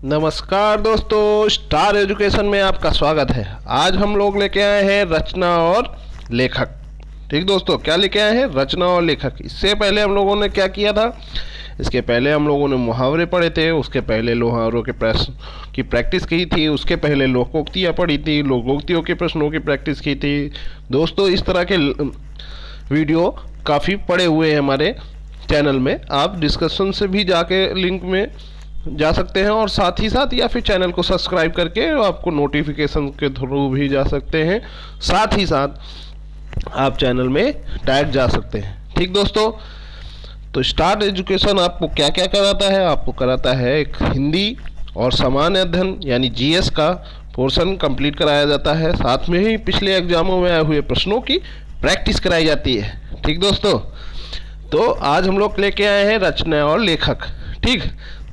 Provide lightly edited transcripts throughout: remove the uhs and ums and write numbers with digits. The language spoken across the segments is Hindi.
नमस्कार दोस्तों, स्टार एजुकेशन में आपका स्वागत है। आज हम लोग लेके आए हैं रचना और लेखक। ठीक दोस्तों, क्या लेके आए हैं? रचना और लेखक। इससे पहले हम लोगों ने क्या किया था? इसके पहले हम लोगों ने मुहावरे पढ़े थे, उसके पहले मुहावरों के प्रश्न की प्रैक्टिस की थी, उसके पहले लोकोक्तियाँ पढ़ी थी, लोकोक्तियों के प्रश्नों की प्रैक्टिस की थी। दोस्तों, इस तरह के वीडियो काफ़ी पड़े हुए हैं हमारे चैनल में। आप डिस्कशन से भी जाके लिंक में जा सकते हैं और साथ ही साथ या फिर चैनल को सब्सक्राइब करके आपको नोटिफिकेशन के थ्रू भी जा सकते हैं। साथ ही साथ आप चैनल में टैग जा सकते हैं। ठीक दोस्तों, तो स्टार एजुकेशन आपको क्या क्या कराता है? आपको कराता है एक हिंदी और सामान्य अध्ययन यानी जीएस का पोर्शन कंप्लीट कराया जाता है। साथ में ही पिछले एग्जामों में आए हुए प्रश्नों की प्रैक्टिस कराई जाती है। ठीक दोस्तों, तो आज हम लोग लेके आए हैं रचना और लेखक। ठीक,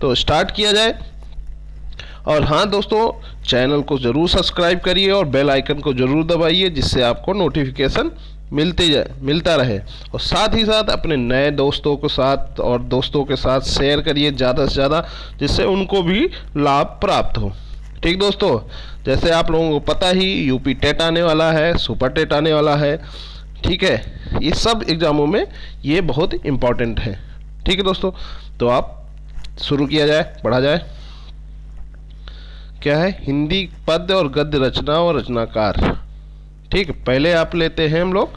तो स्टार्ट किया जाए। और हाँ दोस्तों, चैनल को ज़रूर सब्सक्राइब करिए और बेल आइकन को ज़रूर दबाइए, जिससे आपको नोटिफिकेशन मिलता रहे। और साथ ही साथ अपने नए दोस्तों के साथ और दोस्तों के साथ शेयर करिए ज़्यादा से ज़्यादा, जिससे उनको भी लाभ प्राप्त हो। ठीक दोस्तों, जैसे आप लोगों को पता ही यूपी टेट आने वाला है, सुपर टेट आने वाला है। ठीक है, ये सब एग्ज़ामों में ये बहुत इम्पॉर्टेंट है। ठीक है दोस्तों, तो आप शुरू किया जाए, पढ़ा जाए। क्या है? हिंदी पद्य और गद्य रचना और रचनाकार। ठीक, पहले आप लेते हैं हम लोग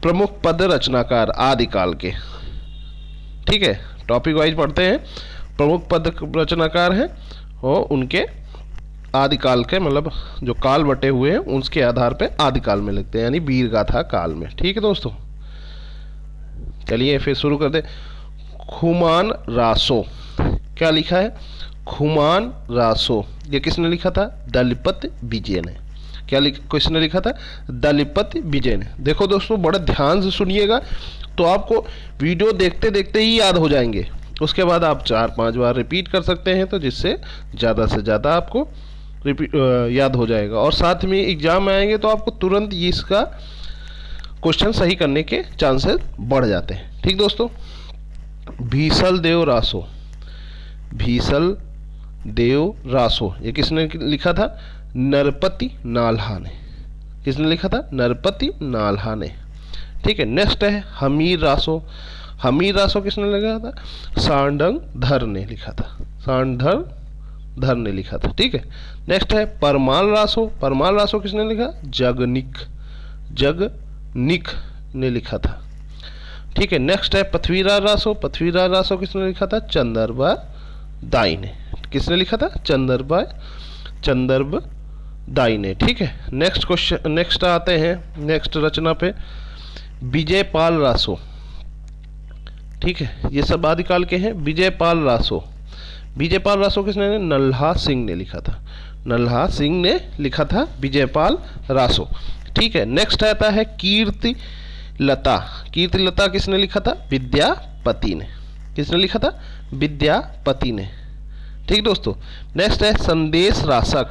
प्रमुख पद्य रचनाकार आदिकाल के। ठीक है, टॉपिक वाइज पढ़ते हैं। प्रमुख पद्य रचनाकार हैं और उनके आदिकाल के मतलब जो काल बटे हुए हैं उसके आधार पे आदिकाल में लिखते हैं, यानी वीर गाथा काल में। ठीक है दोस्तों, चलिए फिर शुरू कर दे। खुमान रासो, क्या लिखा है? खुमान रासो। ये किसने लिखा था? दलीपत विजय ने। किसने लिखा था? दलीपत विजय ने। देखो दोस्तों, बड़ा ध्यान से सुनिएगा तो आपको वीडियो देखते देखते ही याद हो जाएंगे। उसके बाद आप 4-5 बार रिपीट कर सकते हैं, तो जिससे ज़्यादा से ज़्यादा आपको याद हो जाएगा। और साथ में एग्जाम में आएंगे तो आपको तुरंत इसका क्वेश्चन सही करने के चांसेस बढ़ जाते हैं। ठीक दोस्तों, भीसल देव रासो। भीसल देव रासो, ये किसने लिखा था? नरपति नाल्हा ने। किसने लिखा था? नरपति नाल्हा ने। ठीक है, नेक्स्ट है हमीर रासो। हमीर रासो किसने लिखा था? सांडंग धर ने लिखा था। सांडंग धर ने लिखा था। ठीक है, नेक्स्ट है परमाल रासो। परमाल रासो किसने लिखा? जगनिक ने लिखा था। ठीक है, नेक्स्ट है पृथ्वीराज रासो। पृथ्वीराज रासो किसने लिखा था? चंद्रबा दाई ने। किसने लिखा था? चंद्रब दाई ने। ठीक है, नेक्स्ट क्वेश्चन, नेक्स्ट आते हैं नेक्स्ट रचना पे, विजयपाल रासो। ठीक है, ये सब आदिकाल के हैं। विजयपाल रासो। विजयपाल रासो किसने? नल्हा सिंह ने लिखा था। नल्हा सिंह ने लिखा था विजयपाल रासो। ठीक है, नेक्स्ट आता है कीर्ति लता। कीर्ति लता किसने लिखा था? विद्यापति ने। किसने लिखा था? विद्यापति ने। ठीक दोस्तों, नेक्स्ट है संदेश रासक।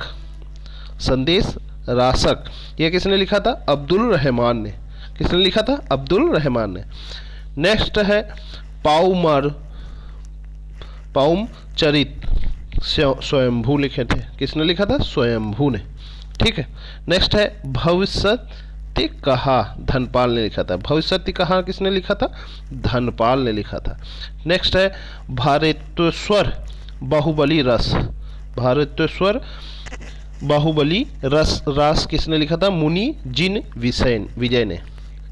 संदेश रासक, ये किसने लिखा था? अब्दुल रहमान ने। किसने लिखा था? अब्दुल रहमान ने। नेक्स्ट है पाउम चरित। स्वयंभू लिखे थे। किसने लिखा था? स्वयंभू ने। ठीक है, नेक्स्ट है भविष्य कहा। धनपाल ने लिखा था। भविष्य कहा किसने लिखा था? धनपाल ने लिखा था। नेक्स्ट है भारतेश्वर बाहुबली रस। भारतेश्वर बाहुबली रास किसने लिखा था? मुनि जिन विजय ने।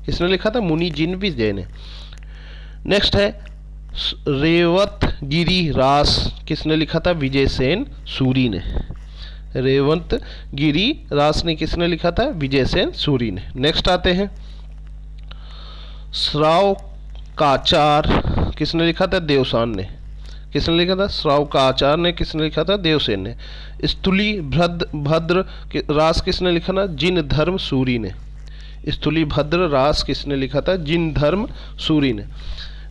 किसने लिखा था? मुनि जिन विजय ने। नेक्स्ट है रेवतगिरी रास। किसने लिखा था? विजय सेन सूरी ने। रेवतगिरी रास ने किसने लिखा था? विजय सेन सूरी ने। नेक्स्ट आते हैं श्राव काचार। किसने लिखा था? देवसान ने। किसने लिखा था? श्राव काचार ने। किसने लिखा था? देवसेन ने। स्थूली भद्र रास किसने लिखा था? जिन धर्म सूरी ने। स्थूली भद्र रास किसने लिखा था? जिन धर्म सूरी ने।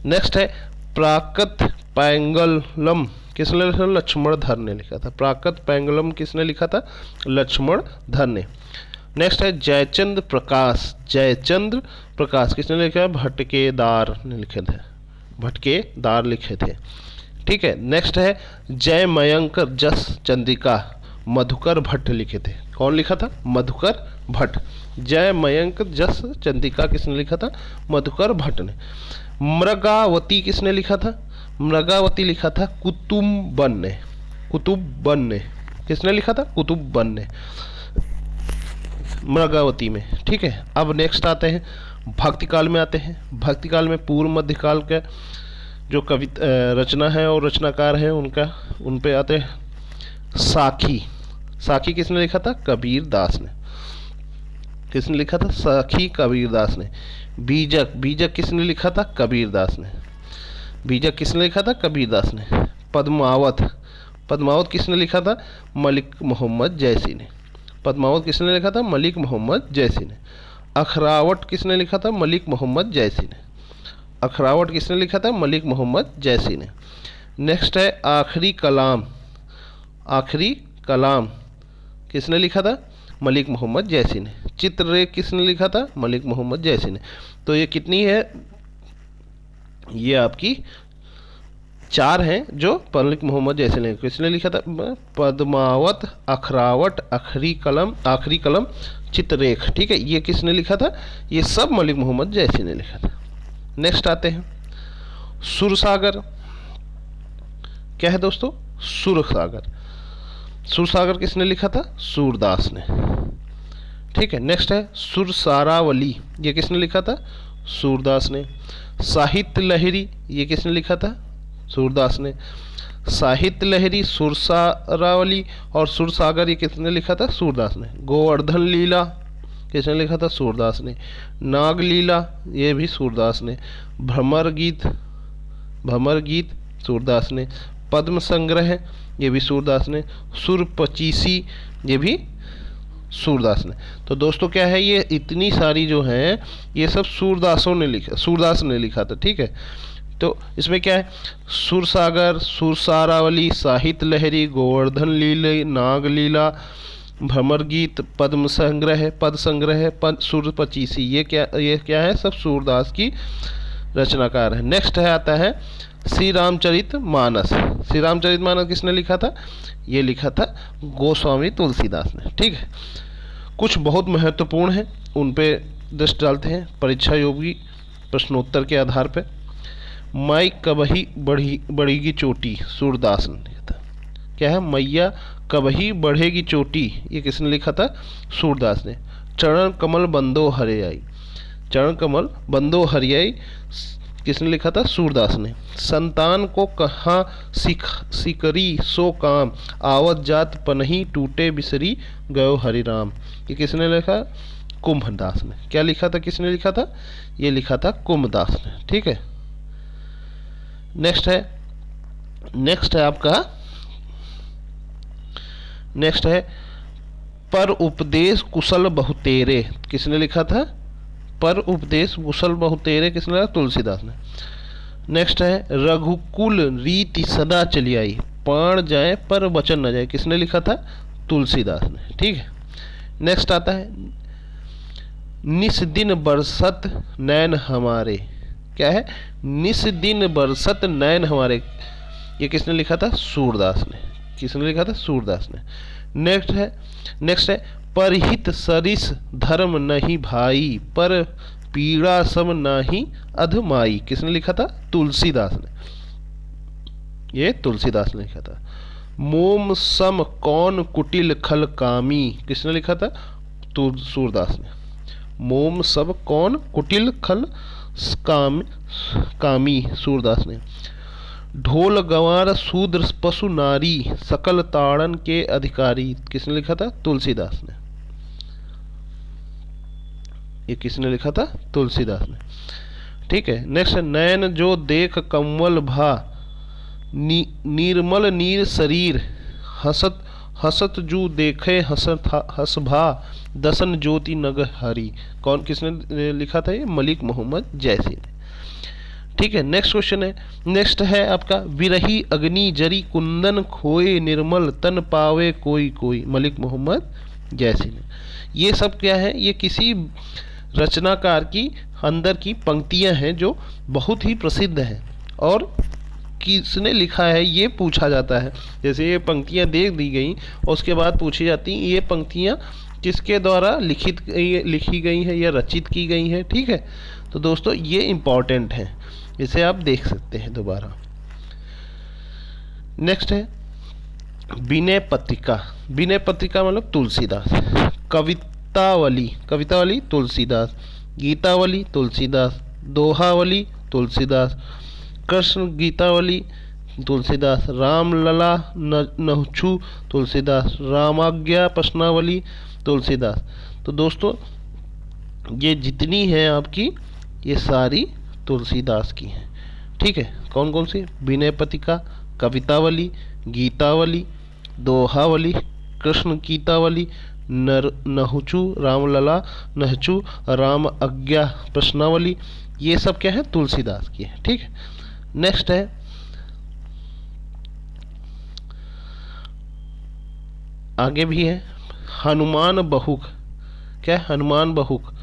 नेक्स्ट है प्राकृत पैंगलम। किसने लिखा? लक्ष्मण धर ने लिखा था। प्राकृत पैंगलम किसने लिखा था? लक्ष्मण धर ने। नेक्स्ट है जयचंद्र प्रकाश। जयचंद्र प्रकाश किसने लिखा है? भटकेदार ने लिखे थे। भटकेदार लिखे थे। ठीक है। नेक्स्ट है जय मयंक जस चंद्रिका, मधुकर भट्ट लिखे थे। कौन लिखा था? मधुकर भट्ट। जय मयंक जस चंद्रिका किसने लिखा था? मधुकर भट्ट ने। मृगावती किसने लिखा था? मृगावती लिखा था कुतुबन ने। कुतुबन ने किसने लिखा था? कुतुबन ने, मृगावती में। ठीक है। अब नेक्स्ट आते हैं भक्ति काल में आते हैं। भक्ति काल में पूर्व मध्यकाल का जो रचना है और रचनाकार हैं उन पे आते हैं। साखी। साखी किसने लिखा था? कबीर दास ने। किसने लिखा था? साखी कबीर दास ने। बीजक। बीजक किसने लिखा था? कबीर दास ने। बीजक किसने लिखा था? कबीर दास ने। पद्मावत। पद्मावत किसने लिखा था? मलिक मोहम्मद जैसी ने। पद्मावत किसने लिखा था? मलिक मोहम्मद जैसी ने। अखरावट किसने लिखा था? मलिक मोहम्मद जैसी ने। अखरावट किसने लिखा था? मलिक मोहम्मद जैसी ने। नेक्स्ट है आखिरी कलाम। आखिरी कलाम किसने लिखा था? मलिक मोहम्मद जैसी ने। चित्ररेख किसने लिखा था? मलिक मोहम्मद जैसी ने। तो ये कितनी है? ये आपकी 4 हैं जो मलिक मोहम्मद जैसी ने। किसने लिखा था? पद्मावत, अखरावट, आखिरी कलम, चित्ररेख। ठीक है। ये किसने लिखा था? ये सब मलिक मोहम्मद जैसी ने लिखा था। नेक्स्ट आते हैं सुरसागर। क्या है दोस्तों? सुरसागर। सुरसागर किसने लिखा था? सूरदास ने। ठीक है। नेक्स्ट है सुरसारावली। ये किसने लिखा था? सूरदास ने। साहित्य लहरी। ये किसने लिखा था? सूरदास ने। साहित्य लहरी, सुरसारावली और सुरसागर ये किसने लिखा था? सूरदास ने। गोवर्धन लीला किसने लिखा था? सूरदास ने। नागलीला ये भी सूरदास ने। भ्रमर गीत सूरदास ने। पद्म संग्रह ये भी सूरदास ने। सुरपचीसी ये भी सूरदास ने। तो दोस्तों क्या है, ये इतनी सारी जो हैं ये सब सूरदास ने लिखा था। ठीक है। तो इसमें क्या है? सुरसागर, सुरसारावली, साहित्य लहरी, गोवर्धन लीला, नागलीला, भ्रमर गीत, पद्म संग्रह, पद सुरपचीसी, ये क्या है? सब सूरदास की रचनाकार है। नेक्स्ट है आता है श्री रामचरित मानस। श्री रामचरित मानस किसने लिखा था? ये लिखा था गोस्वामी तुलसीदास ने। ठीक है। कुछ बहुत महत्वपूर्ण है उन पे दृष्टि डालते हैं परीक्षा योगी प्रश्नोत्तर के आधार पे। माई कबही बढ़ेगी चोटी, सूरदास ने लिखा था। क्या है? मैया कबही बढ़ेगी चोटी, ये किसने लिखा था? सूरदास ने। चरण कमल बंदो हरियाई, चरण कमल बंदो हरियाई किसने लिखा था? सूरदास ने। संतान को कहाँ सिकरी सो काम, आवत जात पनही टूटे बिसरी गयो हरिराम, ये किसने लिखा? कुंभदास ने। क्या लिखा था? किसने लिखा था? ये लिखा था कुंभदास ने। ठीक है। नेक्स्ट है पर उपदेश कुशल बहुतेरे, किसने लिखा था? पर उपदेश कुशल बहुतेरे किसने लिखा? तुलसीदास ने। नेक्स्ट है रघुकुल रीति सदा चली आई, प्राण जाए पर वचन न जाए, किसने लिखा था? तुलसीदास ने। ठीक है। नेक्स्ट आता है निस दिन बरसत नैन हमारे। क्या है? निस दिन बरसत नैन हमारे, ये किसने लिखा था? सूरदास ने। किसने लिखा था? सूरदास ने। नेक्स्ट है परहित सरिस धर्म नहीं भाई, पर पीड़ा सम नाही अधमाई, किसने लिखा था? तुलसीदास ने। ये तुलसीदास ने लिखा था। मोम सम कौन कुटिल खल कामी, किसने लिखा था? सूरदास ने। मोम सब कौन कुटिल खल कामी, सूरदास ने। ढोल गंवार शूद्र पशु नारी, सकल ताड़न के अधिकारी, किसने लिखा था? तुलसीदास ने। ये किसने लिखा था? तुलसीदास ने। ठीक है। नेक्स्ट, नैन जो देख कमल भा, निर्मल नीर शरीर, हसत जू देखे हस भा, दसन ज्योति नग हरी, कौन किसने लिखा था? ये मलिक मोहम्मद जैसी ने। ठीक है। नेक्स्ट क्वेश्चन है, नेक्स्ट है आपका विरही अग्नि जरी कुंदन खोए निर्मल तन पावे कोई कोई, मलिक मोहम्मद जैसी ने। ये सब क्या है? ये किसी रचनाकार की अंदर की पंक्तियां हैं जो बहुत ही प्रसिद्ध हैं और किसने लिखा है ये पूछा जाता है। जैसे ये पंक्तियाँ दे दी गई और उसके बाद पूछी जाती ये पंक्तियाँ किसके द्वारा लिखी गई हैं या रचित की गई हैं। ठीक है, तो दोस्तों ये इम्पॉर्टेंट है, इसे आप देख सकते हैं दोबारा। नेक्स्ट है विनय पत्रिका। विनय पत्रिका मतलब तुलसीदास। कवितावली, कवितावली तुलसीदास। गीतावली तुलसीदास। दोहावली तुलसीदास। कृष्ण गीतावली तुलसीदास। रामलला नहुछु तुलसीदास। रामाज्ञा प्रश्नावली तुलसीदास। तो दोस्तों ये जितनी है आपकी ये सारी तुलसीदास की हैं। ठीक है, कौन कौन सी? विनय पत्रिका, कवितावली, गीतावली, दोहावली, कृष्ण गीतावली, नहुचु, रामलला नहचु, राम आज्ञा प्रश्नावली, ये सब क्या है? तुलसीदास की है। ठीक है, नेक्स्ट है आगे भी है हनुमान बहुक। क्या है? हनुमान बहुक,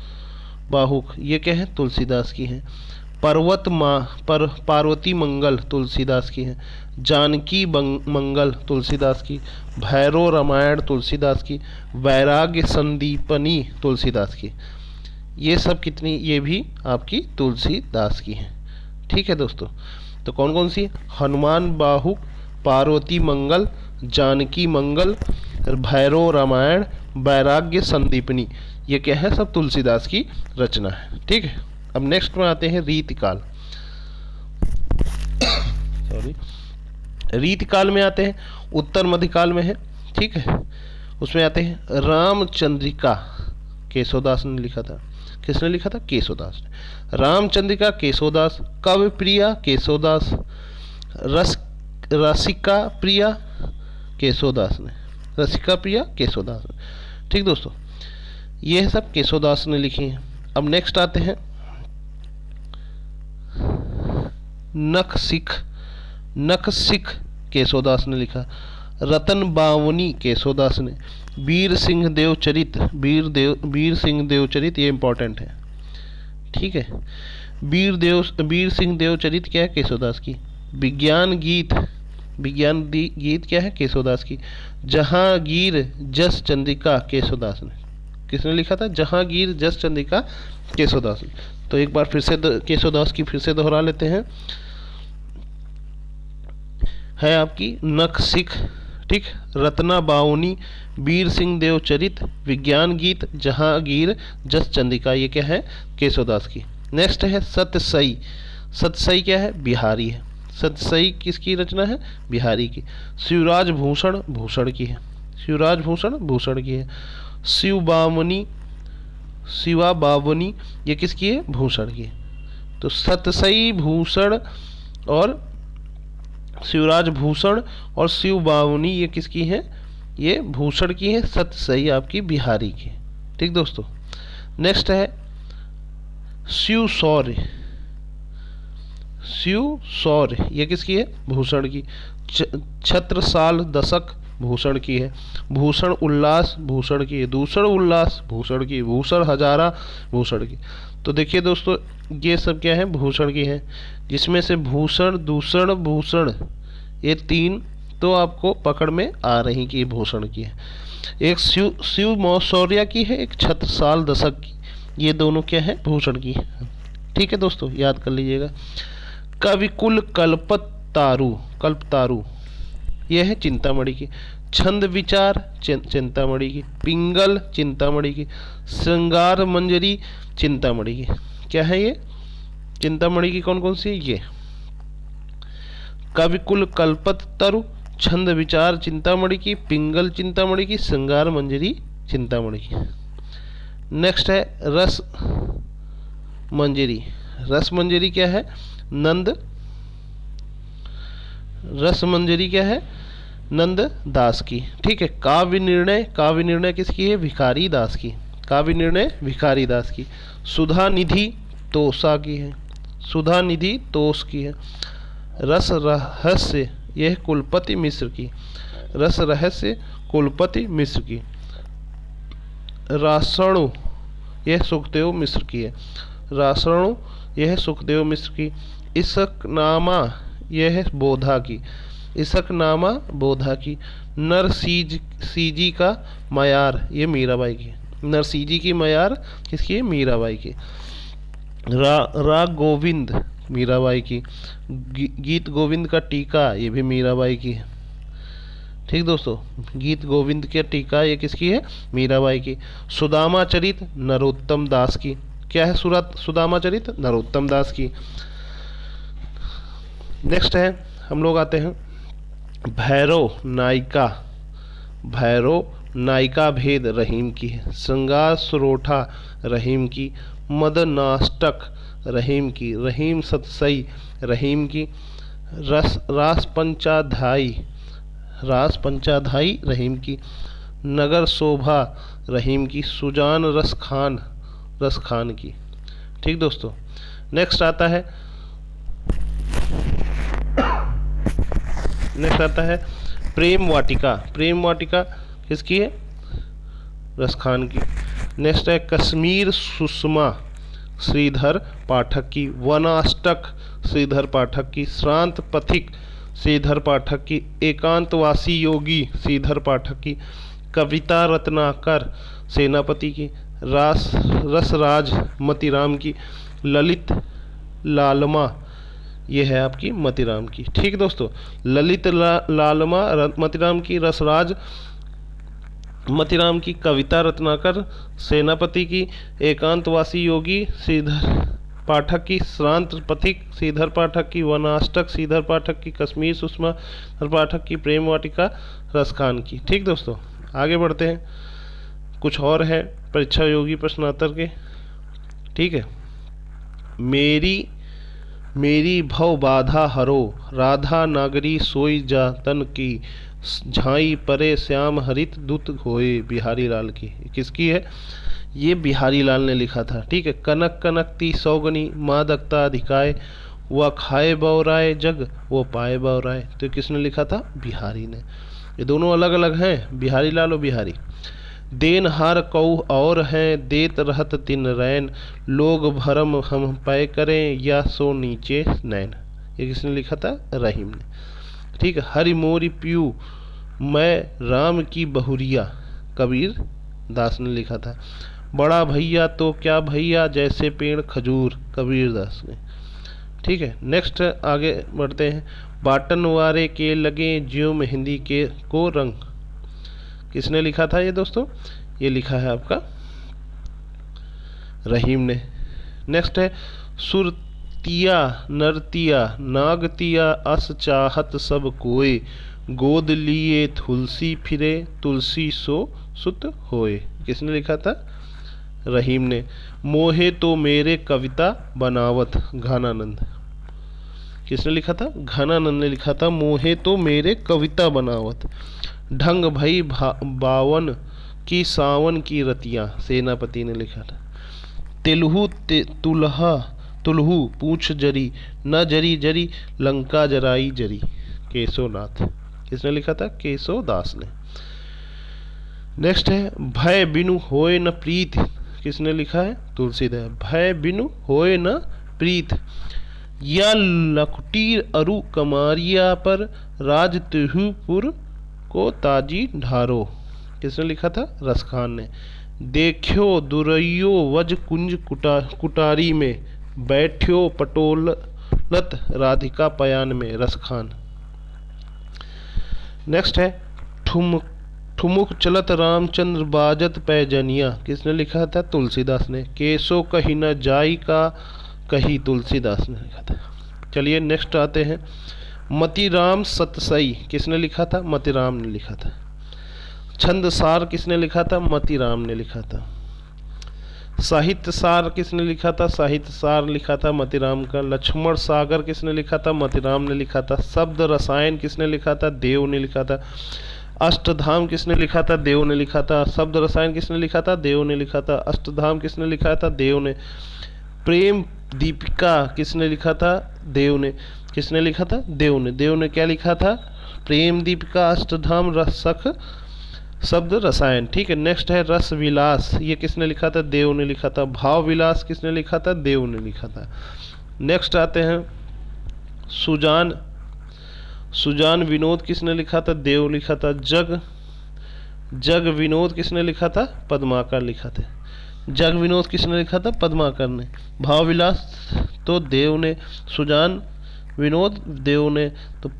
बाहुक, ये क्या है? तुलसीदास की है। पर्वत पार्वती मंगल तुलसीदास की है। जानकी मंगल तुलसीदास की। भैरव रामायण तुलसीदास की। वैराग्य संदीपनी तुलसीदास की। ये सब कितनी? ये भी आपकी तुलसीदास की हैं। ठीक है दोस्तों, तो कौन कौन सी? हनुमान बाहुक, पार्वती मंगल, जानकी मंगल, भैरव रामायण, वैराग्य संदीपनी, ये क्या है? सब तुलसीदास की रचना है। ठीक है, अब नेक्स्ट में आते हैं रीतिकाल। सॉरी, रीतिकाल में आते हैं, उत्तर मध्यकाल में है। ठीक है, उसमें आते हैं रामचंद्रिका, केशवदास ने लिखा था। किसने लिखा था? केशवदास ने। रामचंद्रिका केशवदास। कवि प्रिया केशवदास। रसिका प्रिया केशवदास ने। रसिका प्रिया केशवदास ने। ठीक दोस्तों, ये सब केशवदास ने लिखी हैं। अब नेक्स्ट आते हैं नख सिख केशवदास ने लिखा। रतन बावनी केशवदास ने। वीर सिंह देव चरित, वीर सिंह देव चरित, ये इंपॉर्टेंट है। ठीक है, वीर सिंह देव चरित क्या है? केशवदास की। विज्ञान गीत क्या है? केशवदास की। जहांगीर जस चंद्रिका केशवदास ने। किसने लिखा था? जहांगीर जस चंद्रिका केशवदास ने। तो एक बार फिर से केशवदास की फिर से दोहरा लेते हैं। है आपकी नख सिख, ठीक, रत्ना बावनी, वीर सिंह देव चरित, विज्ञान गीत, जहांगीर जस चंद्रिका, ये क्या है? केशवदास की। नेक्स्ट है सतसई। सतसई क्या है? बिहारी है। सतसई किसकी रचना है? बिहारी की। शिवराज भूषण भूषण की है। शिवराज भूषण भूषण की है। शिवा बावनी, ये किसकी है? भूषण की है। तो सतसई, भूषण और शिवराज भूषण और शिव बावनी, ये किसकी है? ये भूषण की है। सतसई आपकी बिहारी की। ठीक दोस्तों, नेक्स्ट है शिव शौर्य। शिव शौर्य, ये किसकी है? भूषण की। छत्रसाल दशक भूषण की है। भूषण उल्लास भूषण की है। दूषण उल्लास भूषण की। भूषण हजारा भूषण की। तो देखिए दोस्तों, ये सब क्या है? भूषण की है। जिसमें से भूषण, दूषण, भूषण, ये तीन तो आपको पकड़ में आ रही कि ये भूषण की है। एक शिव मौशौर्य की है, एक छत्रसाल दशक की, ये दोनों क्या है? भूषण की है। ठीक है दोस्तों, याद कर लीजिएगा। कविकुल कल्पतारु, यह है चिंतामणि की। छंद विचार चिंतामणि की। पिंगल चिंतामणि की। श्रृंगार मंजरी चिंतामणि की। क्या है ये? चिंतामणि की कौन कौन सी? ये कविकुल कल्पतरु, छंद विचार चिंतामणि की, पिंगल चिंतामणि की, श्रृंगार मंजरी चिंतामणि की। नेक्स्ट है रस मंजरी। रस मंजरी क्या है? रस मंजरी क्या है? नंद दास की। ठीक है। काव्य निर्णय किसकी है? भिखारी दास की। काव्य निर्णय भिखारी दास की। सुधा निधि तोषा की है। सुधा निधि तोष की है। रस रहस्य, यह कुलपति मिश्र की। रस रहस्य कुलपति मिश्र की। रासणु, यह सुखदेव मिश्र की है। रासणु, यह सुखदेव मिश्र की। इसकनामा, यह है बोधा की। इसकनामा बोधा की। नरसीजी का मयार, ये मीराबाई की। नरसीजी की मयार किसकी है? मीराबाई की। राग गोविंद मीराबाई की। गीत गोविंद का टीका, ये भी मीराबाई की है। ठीक दोस्तों, गीत गोविंद के टीका ये किसकी है? मीराबाई की। सुदामा चरित नरोत्तम दास की। क्या है सुदामा चरित? नरोत्तम दास की। नेक्स्ट है, हम लोग आते हैं भैरव नायिका। भैरव नायिका भेद रहीम की है। श्रृंगार सुरोठा रहीम की। मदनाष्टक रहीम की। रहीम सतसई रहीम की। रास पंचाध्यायी रहीम की। नगर शोभा रहीम की। सुजान रस खान की। ठीक दोस्तों, नेक्स्ट आता है प्रेम वाटिका। प्रेम वाटिका किसकी है? रस खान की। नेक्स्ट है कश्मीर सुषमा श्रीधर पाठक की। वनाष्टक श्रीधर पाठक की। श्रांत पथिक श्रीधर पाठक की। एकांतवासी योगी श्रीधर पाठक की। कविता रत्नाकर सेनापति की। रसराज मतीराम की। ललित लालमा, ये है आपकी मतीराम की। ठीक दोस्तों, ललित लालमा मतीराम की। रसराज मतीराम की। कविता रत्नाकर सेनापति की। एकांतवासी योगी श्रीधर पाठक की। श्रांत पथिक श्रीधर पाठक की। वनाष्टक श्रीधर पाठक की। कश्मीर सुषमा पाठक की। प्रेम वाटिका रस खान की। ठीक दोस्तों, आगे बढ़ते हैं। कुछ और है परीक्षा योगी प्रश्नोत्तर के। ठीक है, मेरी भव बाधा हरो। राधा नागरी सोई जातन की। झाई परे श्याम हरित दुत होए, बिहारी लाल की। किसकी है? ये बिहारी लाल ने लिखा था। ठीक है, कनक कनकती सौगनी मादकता अधिकाय। वह खाए बौराए जग वो पाए बौराए। तो किसने लिखा था? बिहारी ने। ये दोनों अलग अलग हैं, बिहारी लाल और बिहारी। देन हार कऊ और हैं देत रहत तिन रैन। लोग भरम हम पै करें या सो नीचे नैन। ये किसने लिखा था? रहीम ने। ठीक है, हरि मोरी पियू मैं राम की बहुरिया, कबीर दास ने लिखा था। बड़ा भैया तो क्या भैया जैसे पेड़ खजूर, कबीर दास ने। ठीक है, नेक्स्ट आगे बढ़ते हैं। बाटन वारे के लगे ज्यों मेहंदी के को रंग। किसने लिखा था ये दोस्तों? ये लिखा है आपका रहीम ने। नेक्स्ट है सुरतिया नरतिया नागतिया अस चाहत सब कोय। गोद लिए तुलसी फिरे तुलसी सो सुत होए। किसने लिखा था? रहीम ने। मोहे तो मेरे कविता बनावत, घनानंद। किसने लिखा था? घनानंद ने लिखा था मोहे तो मेरे कविता बनावत। ढंग भई बावन की सावन की रतियाँ, सेनापति ने लिखा था। तुलहू पूछ जरी न जरी जरी लंका जराई जरी, केशवनाथ। किसने लिखा था? केशव दास ने। नेक्स्ट है भय बिनु होए न प्रीत। किसने लिखा है? तुलसीदास। भय बिनु होए न प्रीत। या लकुटी अरु कमारिया पर राज तिहुपुर को ताजी ढारो। किसने लिखा था? रस खान ने। देखियो दुरैयो वज कुंज कुटारी में। बैठ्यो पटोलत राधिका पयान में, रस खान। नेक्स्ट है ठुमुक चलत रामचंद्र बाजत पैजनिया। किसने लिखा था? तुलसीदास ने। केसो कही न जाई का कही, तुलसीदास ने लिखा था। चलिए नेक्स्ट आते हैं मतीराम सतसई। किसने लिखा था? मतीराम ने लिखा था। छंद सार किसने लिखा था? मतीराम ने लिखा था। साहित्य सार किसने लिखा था? साहित्य सार लिखा था मतीराम का। लक्ष्मण सागर किसने लिखा था? मतीराम ने लिखा था। शब्द रसायन किसने लिखा था? देव ने लिखा था। अष्टधाम किसने लिखा था? देव ने लिखा था। शब्द रसायन किसने लिखा था? देव ने लिखा था। अष्टधाम किसने लिखा था? देव ने। प्रेम दीपिका किसने लिखा था? देव ने। किसने लिखा था? देव ने। देव ने क्या लिखा था? प्रेम दीपिका, अष्टधाम, रसक, शब्द रसायन। ठीक है, नेक्स्ट है रस विलास। ये किसने लिखा था? देव ने लिखा था। भाव विलास किसने लिखा था? देव ने लिखा था। नेक्स्ट आते हैं सुजान सुजान विनोद किसने लिखा था? देव लिखा था। जग विनोद किसने लिखा था? पद्माकर लिखा था। जग विनोद किसने लिखा था? पद्माकर ने। भाव विलास तो देव ने, सुजान विनोद देव ने, तो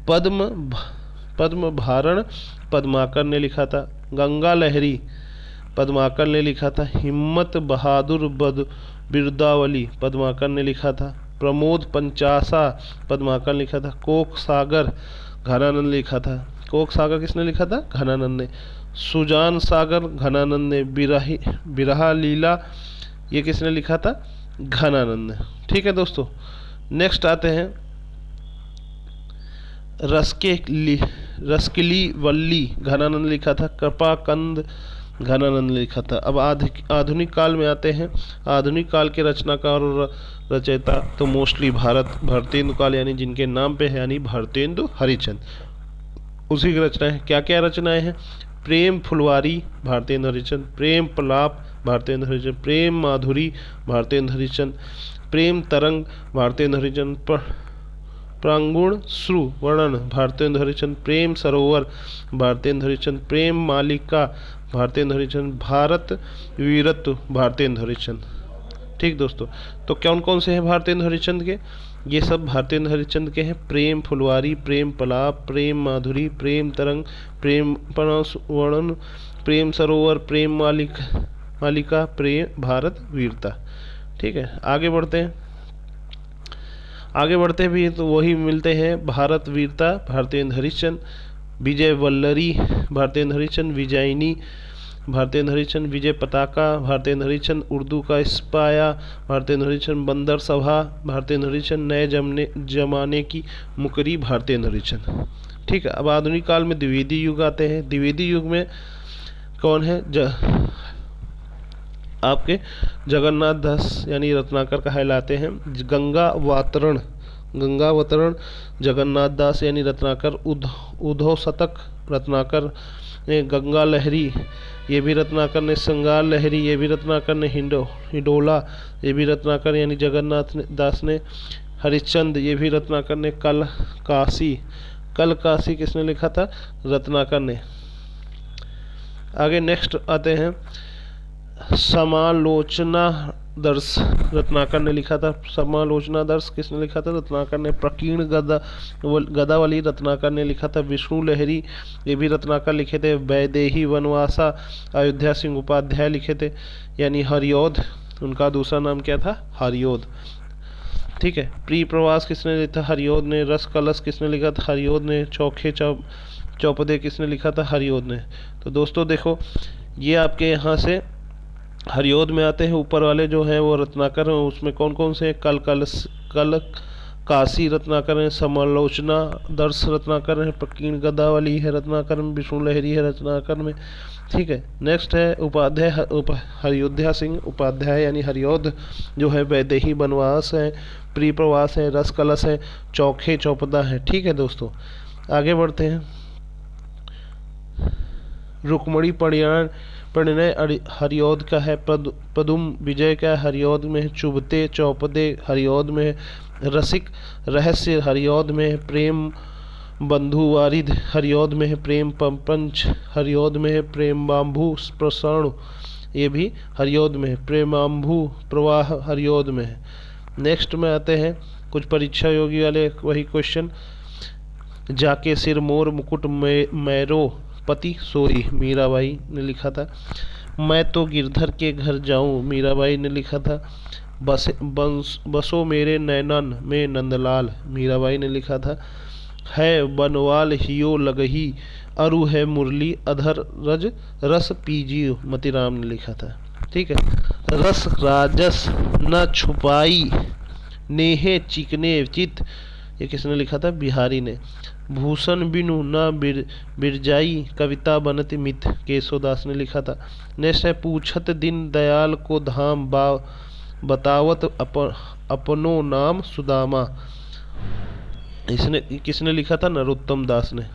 पद्म भारण पद्माकर ने लिखा था। गंगा लहरी पद्माकर ने लिखा था। हिम्मत बहादुर बिरदावली पद्माकर ने लिखा था। प्रमोद पंचासा पद्माकर ने लिखा था। कोक सागर घनानंद ने लिखा था। कोक सागर किसने लिखा था? घनानंद ने। सुजान सागर घनानंद ने। बिरहा लीला ये किसने लिखा था? घनानंद ने। ठीक है दोस्तों, नेक्स्ट आते हैं रसकिली वल्ली घनानंद ने लिखा था। कृपाकंद घनानंद ने लिखा था। अब आधुनिक काल में आते हैं। आधुनिक काल के रचनाकार और रचयिता तो मोस्टली भारतेंदु काल यानी जिनके नाम पे है, यानी भारतेंदु हरिश्चंद्र, उसी की रचनाएं। क्या क्या रचनाएं हैं? प्रेम फुलवारी भारतेंदु हरिश्चंद्र, प्रेम पलाप भारतेंदु हरिश्चंद्र, प्रेम माधुरी भारतेंदु हरिश्चंद्र, प्रेम तरंग भारतेंदु हरिश्चंद्र, प्रांगुण श्रु वर्णन भारतेंदु हरिश्चंद्र, प्रेम सरोवर भारतेंदु हरिश्चंद्र, प्रेम मालिका भारतेंदु हरिश्चंद्र, भारत वीरत्व भारतेंदु हरिश्चंद्र। ठीक दोस्तों, तो कौन कौन से हैं भारतेंदु हरिश्चंद्र के? ये सब भारतेंदु हरिश्चंद्र के हैं। प्रेम फुलवारी, प्रेम पलाप, प्रेम माधुरी, प्रेम तरंग, प्रेम वर्णन, प्रेम सरोवर, प्रेम मालिका, प्रेम भारत वीरता। ठीक है, आगे बढ़ते भी तो वही मिलते हैं। भारत वीरता भारतेंदु हरिश्चंद्र, विजय वल्लरी भारतेंदु हरिश्चंद्र, विजयिनी भारतेंदु हरिश्चंद्र, विजय पताका भारतेंदु हरिश्चंद्र, उर्दू का स्पाया भारतेंदु हरिश्चंद्र, बंदर सभा भारतेंदु हरिश्चंद्र, नए जमाने की मुकरी भारतेंदु हरिश्चंद्र। ठीक है, अब आधुनिक काल में द्विवेदी युग आते हैं। द्विवेदी युग में कौन है? आपके जगन्नाथ दास यानी रत्नाकर कहलाते हैं। गंगावतरण जगन्नाथ दास यानी रत्नाकर। उद्धव शतक रत्नाकर ने। गंगा लहरी ये भी रत्नाकर ने। श्रृंगार लहरी ये भी रत्नाकर ने। हिंडोला ये भी रत्नाकर यानी जगन्नाथ दास ने। हरिश्चंद्र ये भी रत्नाकर ने। कल काशी किसने लिखा था? रत्नाकर ने। आगे नेक्स्ट आते हैं समालोचना दर्श रत्नाकर ने लिखा था। समालोचना दर्श किसने लिखा था? रत्नाकर ने। प्रकीर्ण गदावली रत्नाकर ने लिखा था। विष्णु लहरी ये भी रत्नाकर लिखे थे। वैदेही वनवासा अयोध्या सिंह उपाध्याय लिखे थे यानी हरिऔध, उनका दूसरा नाम क्या था? हरिऔध। ठीक है, प्री प्रवास किसने लिखा था? हरिऔध ने। रस कलश किसने लिखा था? हरिऔध ने। चौखे चौपदे किसने लिखा था? हरिऔध ने। तो दोस्तों देखो, ये आपके यहाँ से हरिऔध में आते हैं। ऊपर वाले जो हैं वो रत्नाकर हैं। उसमें कौन कौन से हैं? कल काशी रत्नाकर हैं। समालोचना दर्श रत्नाकर हैं। प्रकीर्ण गदावली है रत्नाकर में। विष्णु लहरी है रत्नाकर में। ठीक है, नेक्स्ट है उपाध्याय हरियोध्या सिंह उपाध्याय यानी हरिऔध जो है। वैदेही बनवास है। प्री प्रवास है। रस कलश है। चौखे चौपदा है। ठीक है दोस्तों, आगे बढ़ते हैं। रुक्मणी परिणय हरिऔध का है। पदुम विजय का हरिऔध में है। चुभते चौपदे हरिऔध में है। रसिक रहस्य हरिऔध में है। प्रेम बंधु वारिद हरिऔध में है। प्रेम पंच हरिऔध में है। प्रेम बाम्भू प्रसरण ये भी हरिऔध में है। प्रेमाम्भू प्रवाह हरिऔध में है। नेक्स्ट में आते हैं कुछ परीक्षा योगी वाले वही क्वेश्चन। जाके सिर मोर मुकुट मैरो पति सोई मीराबाई ने लिखा था। मैं तो गिरधर के घर जाऊं मीराबाई ने लिखा था। बसो मेरे नैनन में नंदलाल मीराबाई ने लिखा था। है बनवाल हियो लगही अरु है मुरली अधर रस पीजियो मतीराम ने लिखा था। ठीक है, रस राजस न छुपाई नेहे चिकने चित ये किसने लिखा था? बिहारी ने। भूषण बिनु न बिरजाई कविता बनति मित केशवदास ने लिखा था। नेक्स्ट है पूछत दिन दयाल को धाम बतावत अपनो नाम सुदामा इसने किसने लिखा था? नरोत्तम दास ने।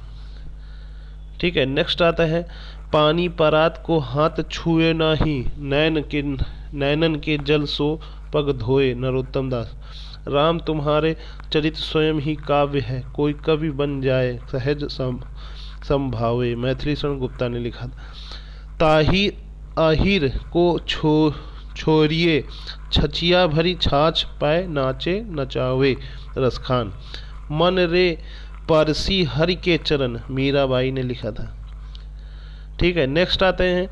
ठीक है, नेक्स्ट आता है पानी परात को हाथ छुए नाही नैनन के जल सो पग धोए नरोत्तम दास। राम तुम्हारे चरित्र स्वयं ही काव्य है, कोई कवि बन जाए सहज संभावे। मैथिली शरण गुप्ता ने लिखा था। ताही आहिर को छोरिए, छचिया भरी छाछ पाए नाचे नचावे। रसखान। मन रे परसी हरि के चरण, मीराबाई ने लिखा था। ठीक है, नेक्स्ट आते हैं।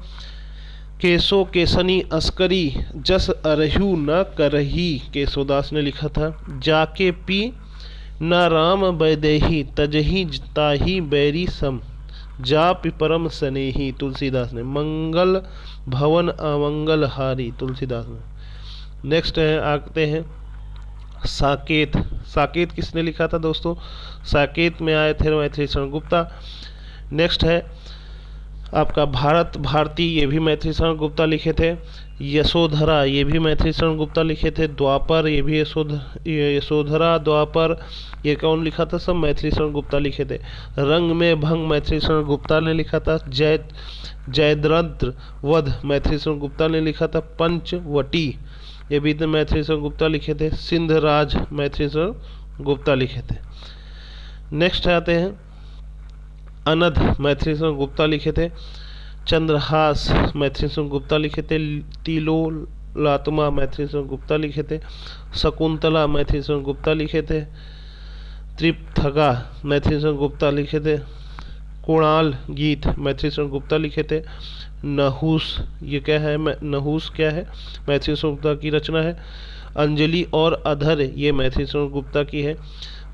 केसो केसनी अस्करी, जस अरहू न करही, केशोदास ने लिखा था। जाके पी न राम बैदेही, तजही ताही बैरी सम, जापि परम स्नेही, तुलसीदास ने। मंगल भवन अमंगल हारी, तुलसीदास ने। नेक्स्ट है, आते हैं साकेत। साकेत किसने लिखा था दोस्तों? साकेत में आए थे मैथिली शरण गुप्ता। नेक्स्ट है आपका भारत भारती, ये भी मैथिली शरण गुप्ता लिखे थे। यशोधरा, ये भी मैथिली शरण गुप्ता लिखे थे। द्वापर, ये भी यशोधरा द्वापर, ये कौन लिखा था? सब मैथिली शरण गुप्ता लिखे थे। रंग में भंग, मैथिली शरण गुप्ता ने लिखा था। जयद्रथ वध, मैथिली शरण गुप्ता ने लिखा था। पंचवटी, ये भी मैथिली शरण गुप्ता लिखे थे। सिंधराज, मैथिली शरण गुप्ता लिखे थे। नेक्स्ट आते हैं अनध, मैथिली शरण गुप्ता लिखे थे। चंद्रहास, मैथिली शरण गुप्ता लिखे थे। तिलोलात्मा, मैथिली शरण गुप्ता लिखे थे। शकुंतला, मैथिली शरण गुप्ता लिखे थे। त्रिपथगा, मैथिली शरण गुप्ता लिखे थे। कुणाल गीत, मैथिली शरण गुप्ता लिखे थे। नहुस, ये क्या है? नहुस क्या है? मैथिली शरण गुप्ता की रचना है। अंजलि और अधर, ये मैथिली शरण गुप्ता की है।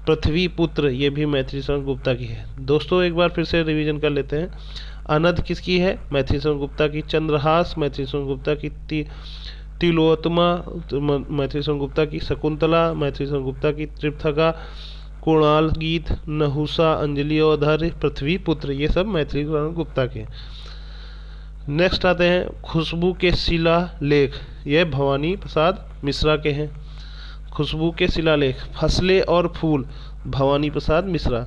पृथ्वी पुत्र, ये भी मैथिली शरण गुप्ता की है। दोस्तों एक बार फिर से रिवीजन कर लेते हैं। अनध किसकी है? मैथिली शरण गुप्ता की। चंद्रहास, मैथिली शरण गुप्ता की। तिलोत्तमा, मैथिली शरण गुप्ता की। शकुंतला, मैथिली शरण गुप्ता की। त्रिपथगा, कुणाल गीत, नहुसा, अंजलि और अधर, पृथ्वी पुत्र, ये सब मैथिली शरण गुप्ता के। नेक्स्ट आते हैं खुशबू के शिलालेख, ये भवानी प्रसाद मिश्रा के हैं। खुशबू के शिलालेख। फसले और फूल, भवानी प्रसाद मिश्रा।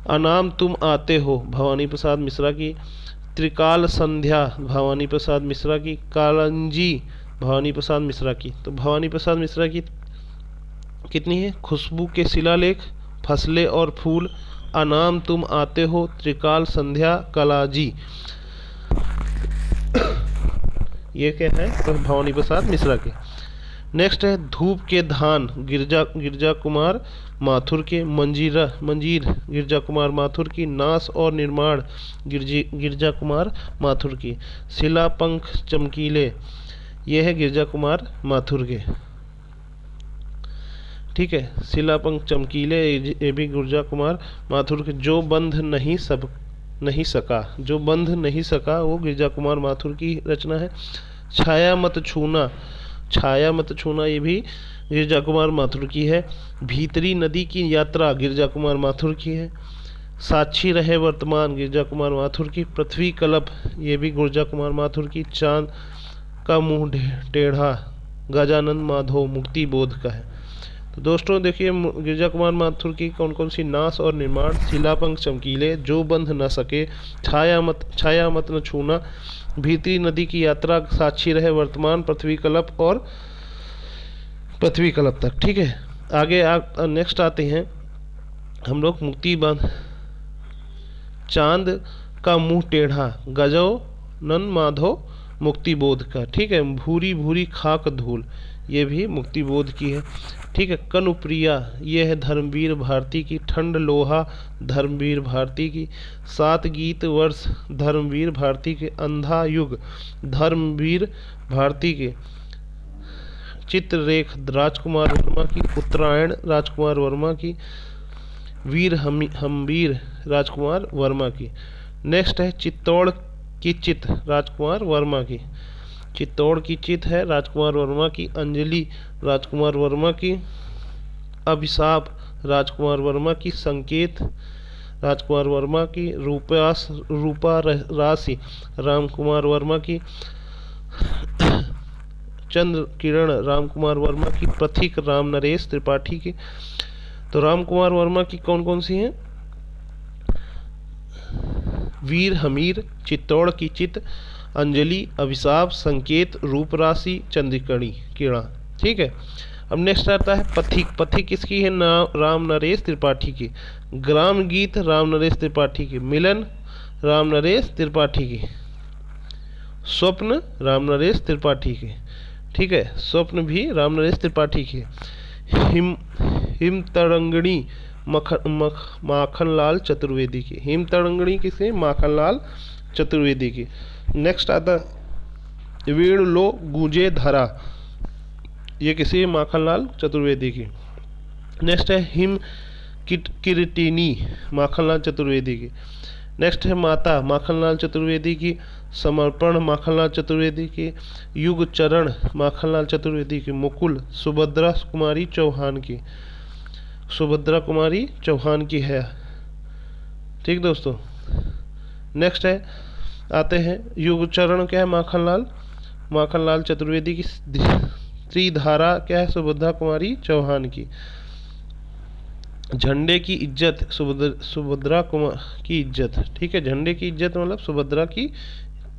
अनाम तुम आते हो, भवानी प्रसाद मिश्रा की। त्रिकाल संध्या, भवानी प्रसाद मिश्रा की। कालंजी, भवानी प्रसाद मिश्रा की। तो भवानी प्रसाद मिश्रा की कितनी है? खुशबू के शिलालेख, फसले और फूल, अनाम तुम आते हो, त्रिकाल संध्या, कलाजी, ये क्या है? तो भवानी प्रसाद मिश्रा के। नेक्स्ट है धूप के धान, गिरजा कुमार माथुर के। मंजीर, गिरजा कुमार माथुर की। नाश और निर्माण, गिरजा कुमार माथुर की। शिला पंख चमकीले, ये है गिरजा कुमार माथुर के। ठीक है, शिला पंख चमकीले, ये भी गिरजा कुमार माथुर के। जो बंध नहीं सका, जो बंध नहीं सका, वो गिरजा कुमार माथुर की रचना है। छाया मत छूना, छाया मत छूना, ये भी गिरजा कुमार माथुर की है। भीतरी नदी की यात्रा, गिरजा कुमार माथुर की है। साक्षी रहे वर्तमान, गिरजा कुमार माथुर की। पृथ्वी कल्प, ये भी गिरजा कुमार माथुर की। चांद का मुंह टेढ़ा, गजानंद माधव मुक्ति बोध का है। तो दोस्तों देखिए गिरजा कुमार माथुर की कौन कौन सी? नाश और निर्माण, शिलापंख चमकीले, जो बंध न सके, छाया मत न छूना, भीतरी नदी की यात्रा, साक्षी रहे वर्तमान, पृथ्वी कल्प और पृथ्वी कल्प तक। ठीक है, आगे नेक्स्ट आते हैं हम लोग मुक्ति बांध। चांद का मुंह टेढ़ा, गजानंद माधव मुक्ति बोध का। ठीक है, भूरी भूरी खाक धूल, ये भी मुक्ति बोध की है। ठीक है, कनुप्रिया, ये है धर्मवीर भारती की। ठंड लोहा, धर्मवीर भारती की। 7 गीत वर्ष, धर्मवीर भारती के। अंधा युग, धर्मवीर भारती के। चित्ररेख, राजकुमार वर्मा की। उत्तरायण, राजकुमार वर्मा की। वीर हमवीर, राजकुमार वर्मा की। नेक्स्ट है चित्तौड़ की चित, राजकुमार वर्मा की। चित्तौड़ की चित है राजकुमार वर्मा की। अंजलि, राजकुमार वर्मा की। अभिशाप, राजकुमार वर्मा की। संकेत, राजकुमार वर्मा की। रूपा राशि, रामकुमार वर्मा की। चंद्र किरण, रामकुमार वर्मा की। प्रतीक, राम नरेश त्रिपाठी की। तो रामकुमार वर्मा की कौन कौन सी हैं? वीर हमीर, चित्तौड़ की चित, अंजलि, अभिशाप, संकेत, रूप राशि, चंद्रकणी किरण। ठीक है, अब नेक्स्ट आता है पथिक। पथिक किसकी है? राम नरेश त्रिपाठी की। ग्राम गीत राम नरेश त्रिपाठी की। मिलन राम नरेश त्रिपाठी की। स्वप्न राम नरेश त्रिपाठी की। ठीक है, स्वप्न भी राम नरेश त्रिपाठी की। हिम हिम तरंगणी माखनलाल चतुर्वेदी की। हिम तरंगणी किसकी? माखनलाल चतुर्वेदी की। नेक्स्ट आता वीण लो गूंजे धरा, ये किसी? माखनलाल चतुर्वेदी की। नेक्स्ट है हिम किरटिनी माखनलाल चतुर्वेदी की। नेक्स्ट है माता माखनलाल चतुर्वेदी की। समर्पण माखनलाल चतुर्वेदी की। युग चरण माखनलाल चतुर्वेदी की। मुकुल सुभद्रा कुमारी चौहान की। सुभद्रा कुमारी चौहान की है। ठीक दोस्तों, नेक्स्ट है आते हैं युग चरण क्या है? माखनलाल चतुर्वेदी की। त्रिधारा क्या है? सुभद्रा कुमारी चौहान की। झंडे की इज्जत सुभद्रा कुमार की इज्जत। ठीक है, झंडे की इज्जत मतलब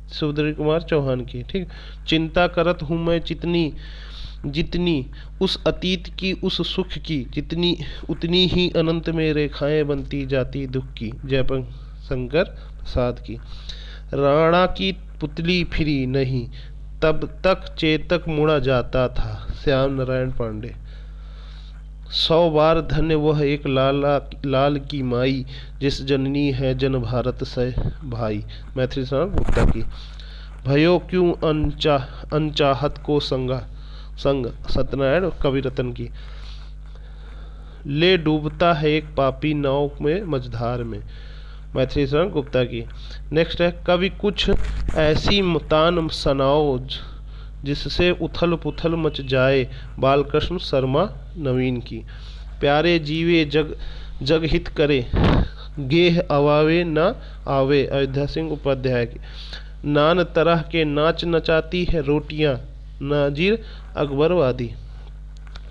सुभद्रा कुमार चौहान की। ठीक, चिंता करत हूँ मैं जितनी उस अतीत की उस सुख की, जितनी उतनी ही अनंत में रेखाएं बनती जाती दुख की। जयपंख शंकर प्रसाद की। राणा की पुतली फिरी नहीं, तब तक चेतक मुड़ा जाता था। श्याम नारायण पांडे। 100 बार धन्य वह एक लाल की माई, जिस जननी है जन भारत से भाई। मैथिली शरण गुप्ता की। भयो क्यों अनचाहत को संग सत्यनारायण कविरत्न की। ले डूबता है एक पापी नाव में मझधार में। मैथिली शरण गुप्ता की। नेक्स्ट है कभी कुछ ऐसी तान सनाओ जिससे उथल पुथल मच जाए। बालकृष्ण शर्मा नवीन की। प्यारे जीवे जग हित करे, गेह अवावे न आवे। अयोध्या सिंह उपाध्याय की। नान तरह के नाच नचाती है रोटियां, नाजिर अकबरवादी।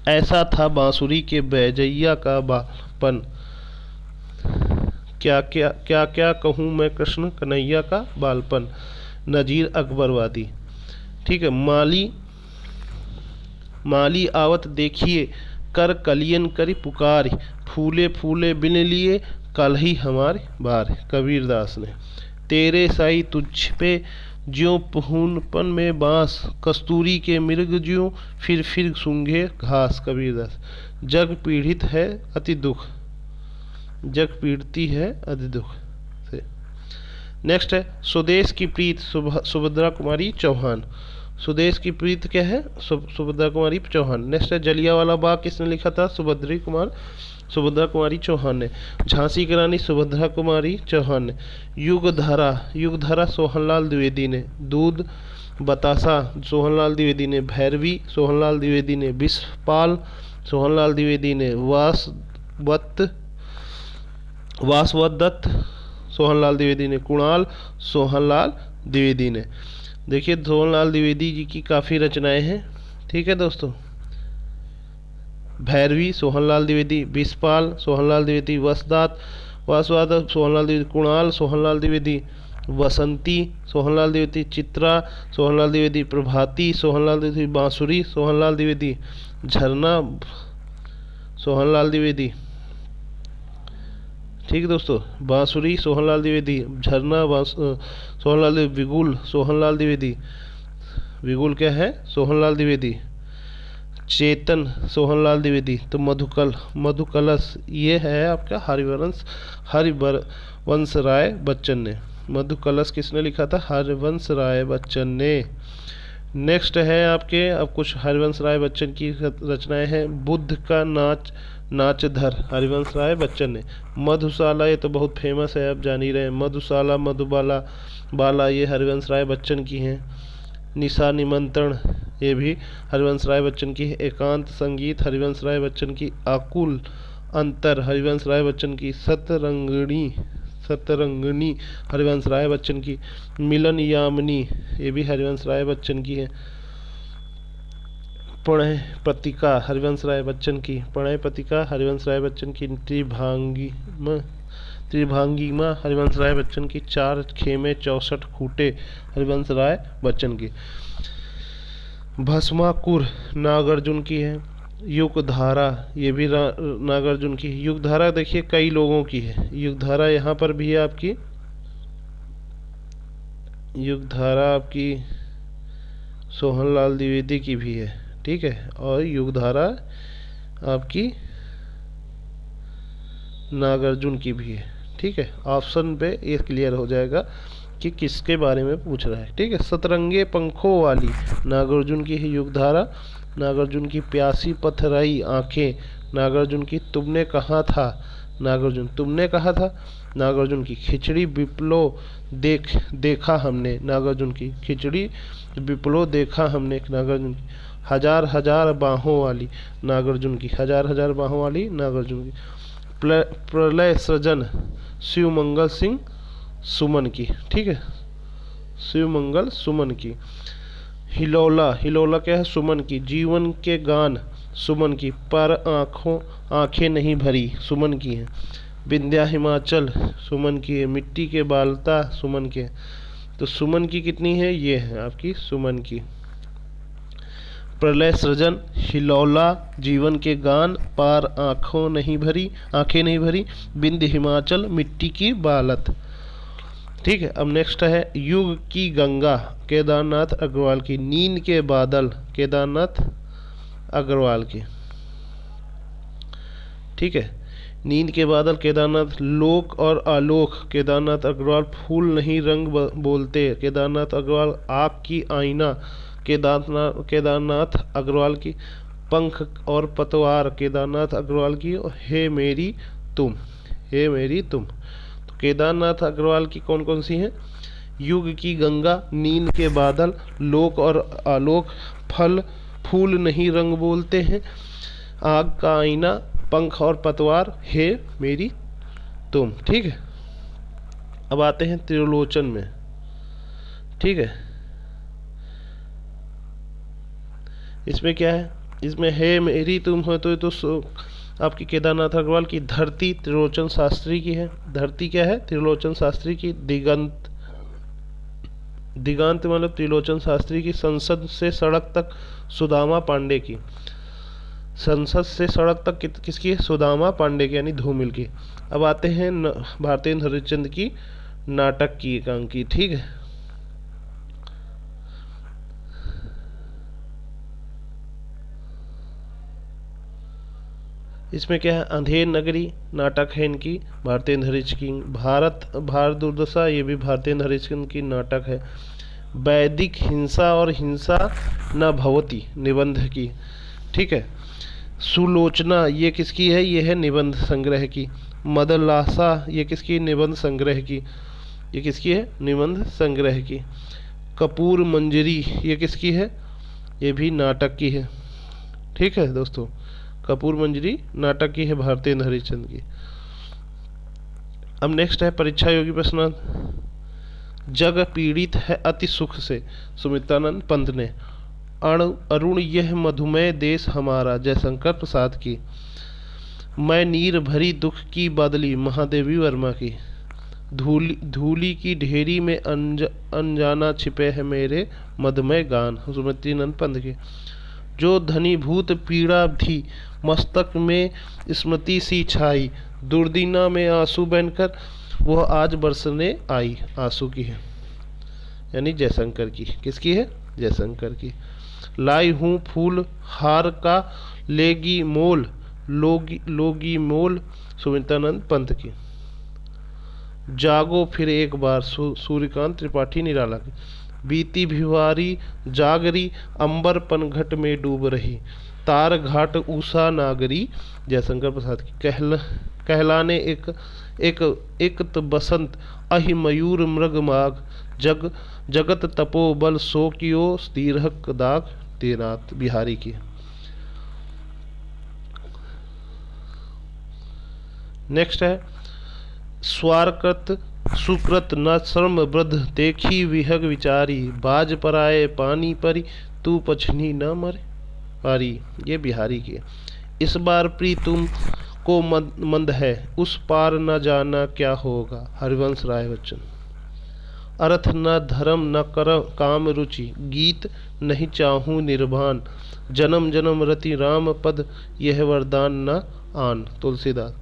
ऐसा था बांसुरी के बैजैया का बापन, क्या क्या कहूँ मैं कृष्ण कन्हैया का बालपन। नजीर अकबरवादी। ठीक है, माली आवत देखिए, कर कलियन करी पुकार। फूले फूले बिन लिए, कल ही हमारे बार। कबीरदास ने। तेरे साई तुझ पे ज्यों पहुनपन में बांस, कस्तूरी के मृग ज्यों फिर सूंघे घास। कबीरदास। जग पीड़ित है अति दुख, जग पीड़ती है अति दुख से। नेक्स्ट है स्वदेश की प्रीत सुभद्रा कुमारी चौहान। स्वदेश की प्रीत क्या है? सुभद्रा कुमारी चौहान। नेक्स्ट है जलियांवाला बाग किसने लिखा था? सुभद्रा कुमारी चौहान ने। झांसी की रानी सुभद्रा कुमारी चौहान ने। युगधारा सोहनलाल द्विवेदी ने। दूध बतासा सोहनलाल द्विवेदी ने। भैरवी सोहनलाल द्विवेदी ने। विषपाल सोहनलाल द्विवेदी ने। वासवदत्त सोहनलाल द्विवेदी ने। कुणाल सोहनलाल द्विवेदी ने। देखिए सोहनलाल द्विवेदी जी की काफ़ी रचनाएं हैं। ठीक है दोस्तों, भैरवी सोहनलाल द्विवेदी, विषपाल सोहनलाल द्विवेदी, वासवदत्त सोहनलाल द्विवेदी, कुणाल सोहनलाल द्विवेदी, वसंती सोहनलाल द्विवेदी, चित्रा सोहनलाल द्विवेदी, प्रभाती सोहनलाल द्विवेदी, बांसुरी सोहनलाल द्विवेदी, झरना सोहनलाल द्विवेदी। ठीक है दोस्तों, बांसुरी सोहनलाल द्विवेदी, झरना सोहनलाल द्विवेदी, विगुल सोहनलाल द्विवेदी। विगुल क्या है? सोहनलाल द्विवेदी। चेतन सोहनलाल द्विवेदी। तो मधुकलश ये है आपका हरिवंश राय बच्चन ने। मधुकलश किसने लिखा था? हरिवंश राय बच्चन ने। नेक्स्ट है आपके अब कुछ हरिवंश राय बच्चन की रचनाएं हैं। बुद्ध का नाचधर हरिवंश राय बच्चन ने। मधुशाला ये तो बहुत फेमस है, आप जान ही रहे हैं। मधुशाला मधुबाला ये हरिवंश राय बच्चन की हैं। निशा निमंत्रण ये भी हरिवंश राय बच्चन की है। एकांत संगीत हरिवंश राय बच्चन की। आकुल अंतर हरिवंश राय बच्चन की। सतरंगिणी हरिवंश राय बच्चन की। मिलन यामिनी ये भी हरिवंश राय बच्चन की है। प्रणय पत्रिका हरिवंश राय बच्चन की। प्रणय पत्रिका हरिवंश राय बच्चन की। त्रिभांगिमा हरिवंश राय बच्चन की। 4 खेमे 64 खूटे हरिवंश राय बच्चन की। भस्माकुर नागार्जुन की है। युगधारा, ये भी नागार्जुन की। युगधारा देखिए कई लोगों की है। युगधारा यहाँ पर भी है आपकी, युगधारा आपकी सोहनलाल द्विवेदी की भी है, ठीक है। और युगधारा आपकी नागार्जुन की भी है, ठीक है। ऑप्शन पे ये क्लियर हो जाएगा कि किसके बारे में पूछ रहा है, ठीक है। सतरंगे पंखों वाली नागार्जुन की है युगधारा। नागार्जुन की प्यासी पथराई आंखें नागार्जुन की। तुमने कहा था नागार्जुन, तुमने कहा था नागार्जुन की। खिचड़ी विप्लो देखा हमने नागार्जुन की। खिचड़ी विप्लो देखा हमने नागार्जुन की। हजार हजार बाहों वाली नागार्जुन की। हजार हजार बाहों वाली नागार्जुन की। प्रलय सृजन शिवमंगल सिंह सुमन की, ठीक है। शिवमंगल सुमन की। हिलौला, हिलौला क्या है? सुमन की। जीवन के गान सुमन की। पर आंखें नहीं भरी सुमन की है। विंध्या हिमाचल सुमन की है। मिट्टी के बालता सुमन के। तो सुमन की कितनी है? ये है आपकी सुमन की। प्रलय सृजन, हिलौला, जीवन के गान, पार आंखें नहीं भरी, विंध्य हिमाचल, मिट्टी की बालत, ठीक है। अब नेक्स्ट है युग की गंगा केदारनाथ अग्रवाल की। नींद के बादल केदारनाथ अग्रवाल की, ठीक है। नींद के बादल केदारनाथ। लोक और आलोक केदारनाथ अग्रवाल। फूल नहीं रंग बोलते केदारनाथ अग्रवाल। आँख की आईना केदारनाथ अग्रवाल की। पंख और पतवार केदारनाथ अग्रवाल की। और हे मेरी तुम, हे मेरी तुम। तो केदारनाथ अग्रवाल की कौन कौन सी हैं? युग की गंगा, नींद के बादल, लोक और आलोक, फूल नहीं रंग बोलते हैं, आग का आईना, पंख और पतवार, हे मेरी तुम, ठीक है। अब आते हैं त्रिलोचन में, ठीक है। इसमें क्या है? इसमें हे मेरी तुम हो तो आपकी केदारनाथ अग्रवाल की। धरती त्रिलोचन शास्त्री की है। धरती क्या है? त्रिलोचन शास्त्री की। दिगंत, दिगांत मतलब त्रिलोचन शास्त्री की। संसद से सड़क तक सुदामा पांडे की। संसद से सड़क तक किसकी है? सुदामा पांडे की, यानी धूमिल की। अब आते हैं भारतेंद्र हरिश्चंद्र की नाटक की एकांकी, ठीक है। इसमें क्या है? अंधेर नगरी नाटक है इनकी, भारतेंद्र हरिश्चंद्र की। भारत दुर्दशा, ये भी भारतेंद्र हरिश्चंद्र की नाटक है। वैदिक हिंसा और हिंसा न भवती निबंध की, ठीक है। सुलोचना, ये किसकी है? ये है निबंध संग्रह की। मदलासा, ये किसकी? निबंध संग्रह की। ये किसकी है? निबंध संग्रह की। कपूर मंजरी, ये किसकी है? ये भी नाटक की है, ठीक है दोस्तों। कपूर मंजरी नाटक की है, भारतेंद्र हरिश्चंद्र की। अब नेक्स्ट है परीक्षा योगी प्रश्न। जग पीड़ित है अति सुख से सुमित्रानंद पंत ने। अरुण यह मधुमेह देश हमारा जयशंकर प्रसाद की। मैं नीर भरी दुख की बादली महादेवी वर्मा की। धूली की ढेरी में अनजाना छिपे है मेरे मधुमेह गान सुमित्रानंद पंत की। जो धनीभूत पीड़ा थी मस्तक में स्मृति सी छाई। दुर्दिना में आंसू बनकर वह आज बरसने आई, आंसू की है, यानी जयशंकर की। किसकी है? जयशंकर की। लाई हूँ फूल हार का लेगी मोल, लोगी मोल सुमित्रानंद पंत की। जागो फिर एक बार सूर्यकांत त्रिपाठी निराला की। बीती भिवारी जागरी अंबर पनघट में डूब रही। तार घाट उषा नागरी जयशंकर प्रसाद की। कहलाने एक बसंत अहि मयूर मृग माघ। जगत तपो बल सो कियो दीर्घ दाग देनाथ बिहारी की। नेक्स्ट है स्वारकृत सुकृत न श्रम वृद्ध देखी विहग विचारी। बाज पराए पानी परी तू पछनी न मरे पारी, ये बिहारी की। इस बार प्री तुम को मंद है उस पार न जाना क्या होगा हरिवंश राय बच्चन। अर्थ न धर्म न कर काम रुचि, गीत नहीं चाहूँ निर्वाण, जन्म जन्म रति राम पद, यह वरदान न आन। तुलसीदास।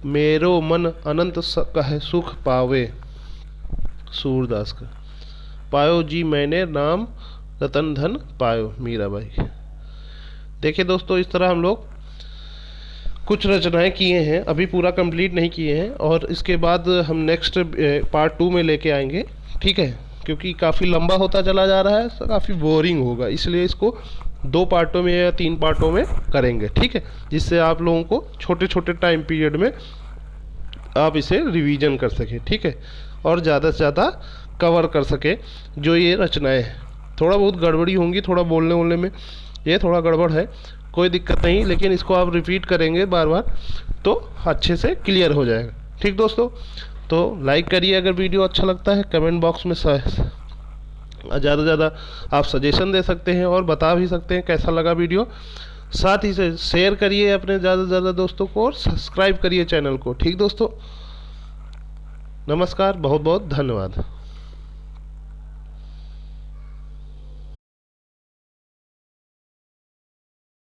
मेरो मन अनंत कह सुख पावे, सूरदास का। पायो जी मैंने नाम रतन धन पायो, मीराबाई। देखिए दोस्तों, इस तरह हम लोग कुछ रचनाएं किए हैं, अभी पूरा कंप्लीट नहीं किए हैं, और इसके बाद हम नेक्स्ट पार्ट 2 में लेके आएंगे, ठीक है। क्योंकि काफ़ी लंबा होता चला जा रहा है, तो काफ़ी बोरिंग होगा, इसलिए इसको 2 पार्टों में या 3 पार्टों में करेंगे, ठीक है। जिससे आप लोगों को छोटे छोटे टाइम पीरियड में आप इसे रिवीजन कर सकें, ठीक है, और ज़्यादा से ज़्यादा कवर कर सके जो ये रचनाएं हैं। थोड़ा बहुत गड़बड़ी होंगी, थोड़ा बोलने वोलने में ये थोड़ा गड़बड़ है, कोई दिक्कत नहीं, लेकिन इसको आप रिपीट करेंगे बार बार तो अच्छे से क्लियर हो जाएगा, ठीक दोस्तों। तो लाइक करिए अगर वीडियो अच्छा लगता है, कमेंट बॉक्स में ज़्यादा से ज़्यादा आप सजेशन दे सकते हैं और बता भी सकते हैं कैसा लगा वीडियो। साथ ही से शेयर करिए अपने ज़्यादा से ज़्यादा दोस्तों को, और सब्सक्राइब करिए चैनल को, ठीक दोस्तों। नमस्कार, बहुत बहुत धन्यवाद।